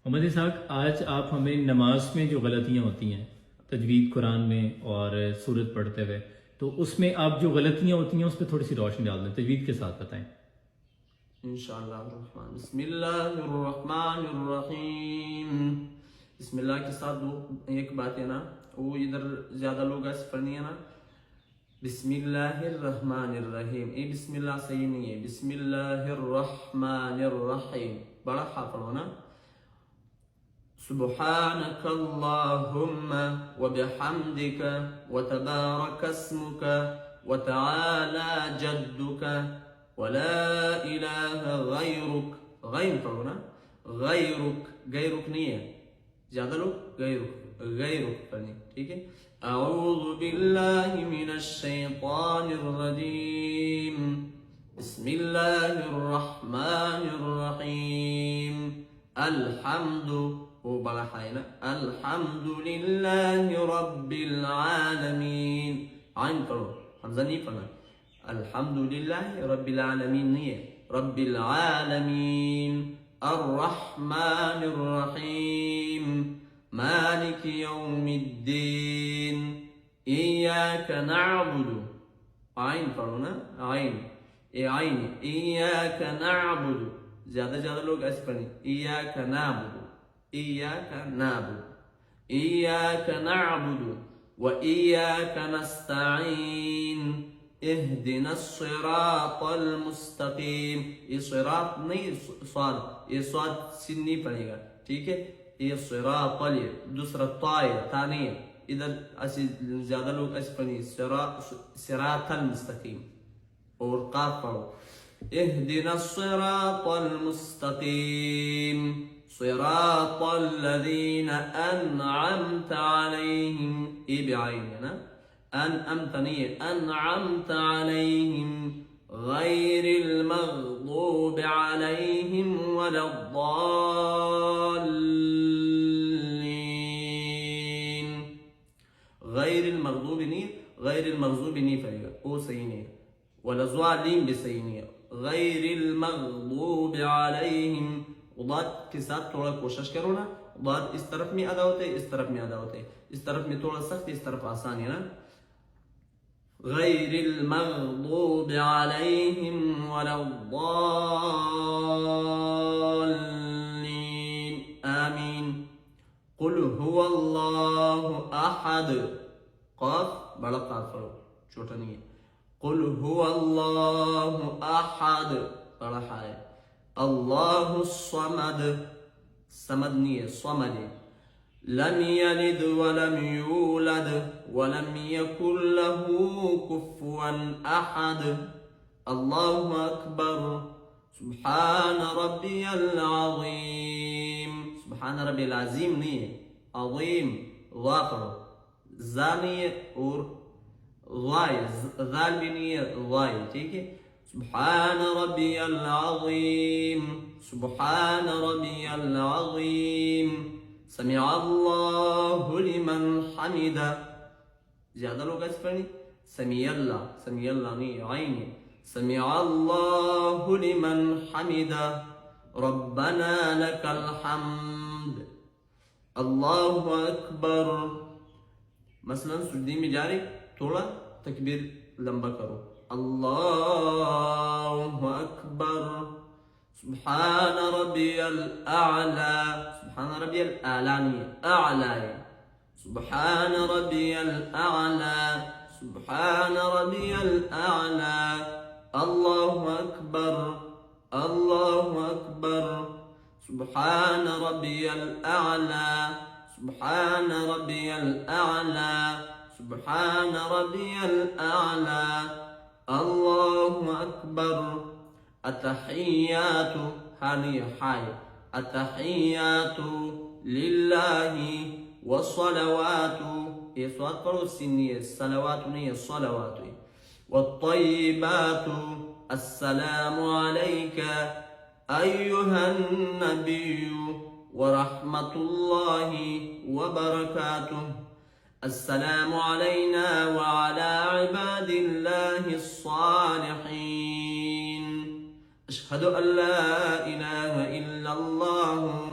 मोहम्मद इसहाक, आज आप हमें नमाज में जो गलतियाँ होती हैं तजवीद कुरान में और सूरत पढ़ते हुए, तो उसमें आप जो गलतियाँ होती हैं उस पर थोड़ी सी रोशनी डाल दें, तजवीद के साथ बताएं। इंशाअल्लाह बिस्मिल्लाहिर्रहमानिर्रहीम। बिस्मिल्लाह के साथ दो एक बात है ना, वो इधर ज्यादा लोग ऐसे पढ़नी है ना। बिस्मिल्लाहिर्रहमानिर्रहीम, ये बिस्मिल्लाह सही नहीं है, बिस्मिल्लाहिर्रहमानिर्रहीम बड़ा हा पढ़ो ना। सुब्हानकल्लाहुम्मा व बिहम्दिका व तबारक अस्मुका व तआला जद्दुका वला इलाहा गैरुक। गैर पढ़ो ना, गैरुक, गैरुक नहीं है, ज्यादा लोग गैरुक गैरुक पढ़ने, ठीक है। अऊज़ु बिल्लाहि मिनश शैतानिर रजीम, बिस्मिल्लाहिर रहमानिर रहीम। अल्हम्दु, वो बड़ा है ना, अल्हम्दुलिल्लाहि रब्बिल आलमीन। आइन पढ़ो, हमजा नहीं पढ़ना। अल्हम्दुलिल्लाह रब्बिल आलमीन नहीं है, रब्बिल आलमीन। अर्रहमानिर रहीम, मालिक यौमिद्दीन, इय्याका नअबुदु। आइन पढ़ो ना, आइन, ये आइन, इय्याका नअबुदु। ज्यादा लोग ऐसे पढ़ें, इय्याका नअबुदु, इय्याका नअबुदु, इय्याका नअबुदु व इय्याका नस्तईन, इहदिनस सिरातल मुस्तकीम। ये सिरात नहीं स्वाद, ये स्वाद सिन नहीं पड़ेगा, ठीक है। ये सिरातल, ये दूसरा ता है, ता नहीं है इधर। ऐसे ज्यादा लोग ऐसे पढ़ेंगे सिरातल मुस्तकीम, और काफ पढ़ो, इहदिनस सिरातल मुस्तकीम सिरातल लज़ीना अनअमत अलैहिम। ये भी आइन है ना, अनअमत नहीं है, अनअमत अलैहिम गैरिल मग़दूबि अलैहिम वलद्दाल्लीन। गैरिल मग़दूबि नहीं, गैरिल मग़दूबि नहीं पड़ेगा, वो सही नहीं है। वलज़्वालिम भी सही नहीं है, गैरिल मग़दूबि अलैहिम। दाद के साथ थोड़ा कोशिश करो ना, दाद इस तरफ में अदा होते, इस तरफ में अदा होते, इस तरफ में थोड़ा सख्त, इस तरफ आसान है ना। गैरिल मग़दूबि अलैहिम वलद्दाल्लीन, आमीन। कुल हुवल्लाहु अहद, क़ाफ बड़ा क़ाफ पढ़ो, छोटा नहीं है। कुल हुवल्लाहु अहद, बड़ा है। अल्लाहु समद, समद नहीं है, समद है। लम यलिद वलम यूलद वलम यकुल लहू कुफुवन अहद। अल्लाहु अकबर, सुब्हान रब्बियल अज़ीम। सुब्हान रब्बियल अज़ीम नहीं है, अज़ीम ज़ा पढ़ो, ज़ा नहीं है, और ज़ाल भी नहीं है, ज़ा है, ठीक है। सुब्हान रब्बियल अज़ीम, सुब्हान रब्बियल अज़ीम। समिअल्लाहु लिमन हमिदा। ज्यादा लोग ऐसे पढ़ें, समिअल्लाह, समिअल्लाह नहीं, आइन है। समिअल्लाहु लिमन हमिदा, रब्बना लकल हम्द। अल्लाहु अकबर। मसलन सुजदी में जा रही, थोड़ा तकबीर लंबा करो, अल्लाहु अकबर। सुब्हान रब्बियल आला, सुब्हान रब्बियल आला नहीं है, आला है। सुब्हान रब्बियल आला, सुब्हान रब्बियल आला। अल्लाहु अकबर, अल्लाहु अकबर। सुब्हान रब्बियल आला, सुब्हान रब्बियल आला, सुब्हान रब्बियल आला। अल्लाहु अकबर। अतहियातु, हानी हाय, अतहियातु लिल्लाहि वस्सलवातु, ये स्वाद पढ़ो, सिन्नी है, सलवातु नहीं है, सलवातु है। वत्तय्यिबातु, अस्सलामु अलैका अय्युहन नबिय्यु व रहमतुल्लाहि व बरकातुहु। अस्सलामु अलैना व अला इबादिल्लाहिस सालिहीन। अशहदु अल्ला इलाहा इल्लल्लाह।